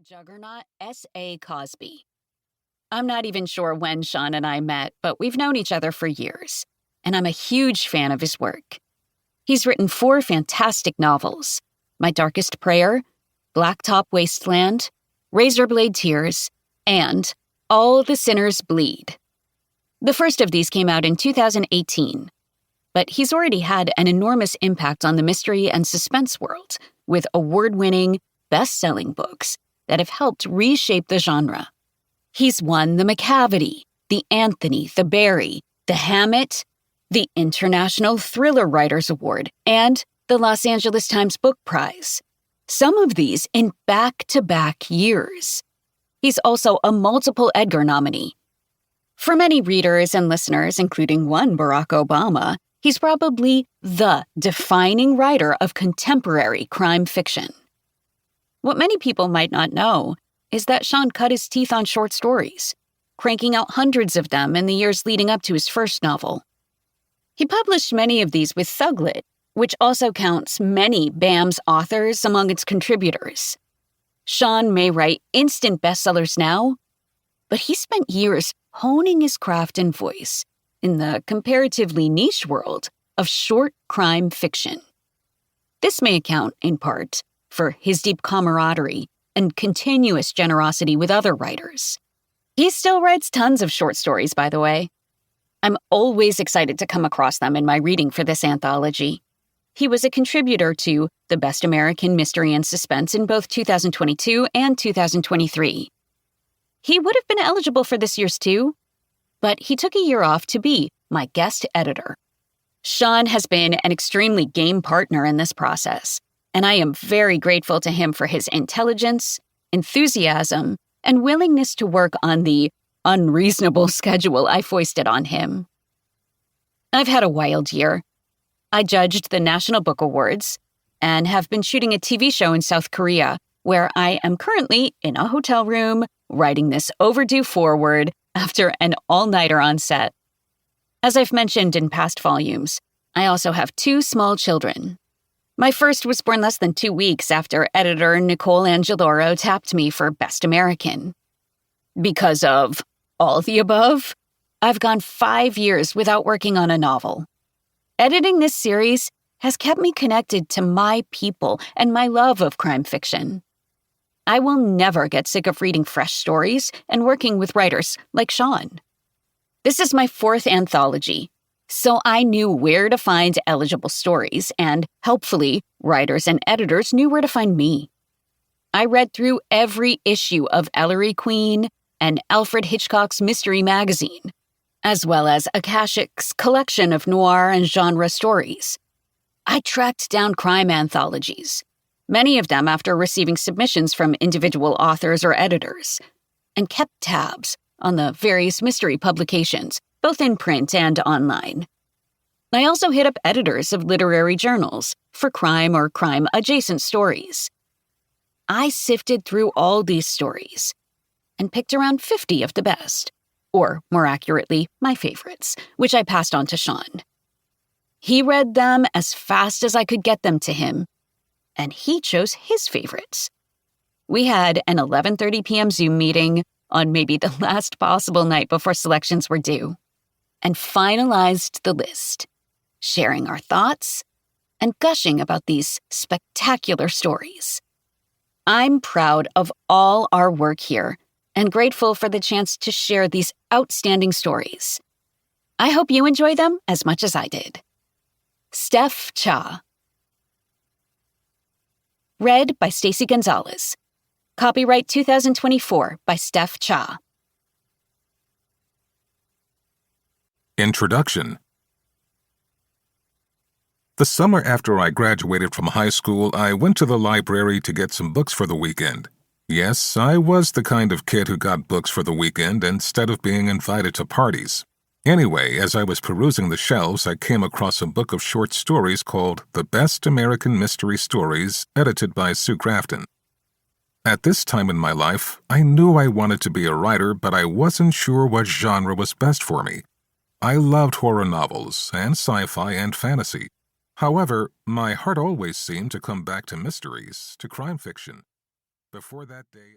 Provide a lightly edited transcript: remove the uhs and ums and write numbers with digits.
juggernaut S.A. Cosby. I'm not even sure when Sean and I met, but we've known each other for years, and I'm a huge fan of his work. He's written 4 fantastic novels: My Darkest Prayer, Blacktop Wasteland, Razorblade Tears, and All the Sinners Bleed. The first of these came out in 2018, but he's already had an enormous impact on the mystery and suspense world with award-winning, best-selling books that have helped reshape the genre. He's won the Macavity, the Anthony, the Barry, the Hammett, the International Thriller Writers Award, and the Los Angeles Times Book Prize. Some of these in back-to-back years. He's also a multiple Edgar nominee. For many readers and listeners, including one Barack Obama, he's probably the defining writer of contemporary crime fiction. What many people might not know is that Sean cut his teeth on short stories, cranking out hundreds of them in the years leading up to his first novel. He published many of these with Thuglit, which also counts many BAM's authors among its contributors. Sean may write instant bestsellers now, but he spent years honing his craft and voice in the comparatively niche world of short crime fiction. This may account, in part, for his deep camaraderie and continuous generosity with other writers. He still writes tons of short stories, by the way. I'm always excited to come across them in my reading for this anthology. He was a contributor to the Best American Mystery and Suspense in both 2022 and 2023. He would have been eligible for this year's too, but he took a year off to be my guest editor. Sean has been an extremely game partner in this process, and I am very grateful to him for his intelligence, enthusiasm, and willingness to work on the unreasonable schedule I foisted on him. I've had a wild year. I judged the National Book Awards and have been shooting a TV show in South Korea, where I am currently in a hotel room writing this overdue foreword after an all-nighter on set. As I've mentioned in past volumes, I also have 2 small children. My first was born less than 2 weeks after editor Nicole tapped me for Best American. Because of all the above, I've gone 5 years without working on a novel. Editing this series has kept me connected to my people and my love of crime fiction. I will never get sick of reading fresh stories and working with writers like Sean. This is my 4th anthology, so I knew where to find eligible stories, and helpfully, writers and editors knew where to find me. I read through every issue of Ellery Queen and Alfred Hitchcock's Mystery Magazine, as well as Akashic's collection of noir and genre stories. I tracked down crime anthologies, many of them after receiving submissions from individual authors or editors, and kept tabs on the various mystery publications, both in print and online. I also hit up editors of literary journals for crime or crime-adjacent stories. I sifted through all these stories and picked around 50 of the best, or more accurately, my favorites, which I passed on to Sean. He read them as fast as I could get them to him, and he chose his favorites. We had an 11:30 p.m. Zoom meeting on maybe the last possible night before selections were due, and finalized the list, sharing our thoughts and gushing about these spectacular stories. I'm proud of all our work here and grateful for the chance to share these outstanding stories. I hope you enjoy them as much as I did. Steph Cha. Read by Stacy Gonzalez. Copyright 2024 by Steph Cha. Introduction. The summer after I graduated from high school, I went to the library to get some books for the weekend. Yes, I was the kind of kid who got books for the weekend instead of being invited to parties. Anyway, as I was perusing the shelves, I came across a book of short stories called The Best American Mystery Stories, edited by Sue Grafton. At this time in my life, I knew I wanted to be a writer, but I wasn't sure what genre was best for me. I loved horror novels and sci-fi and fantasy. However, my heart always seemed to come back to mysteries, to crime fiction. Before that day,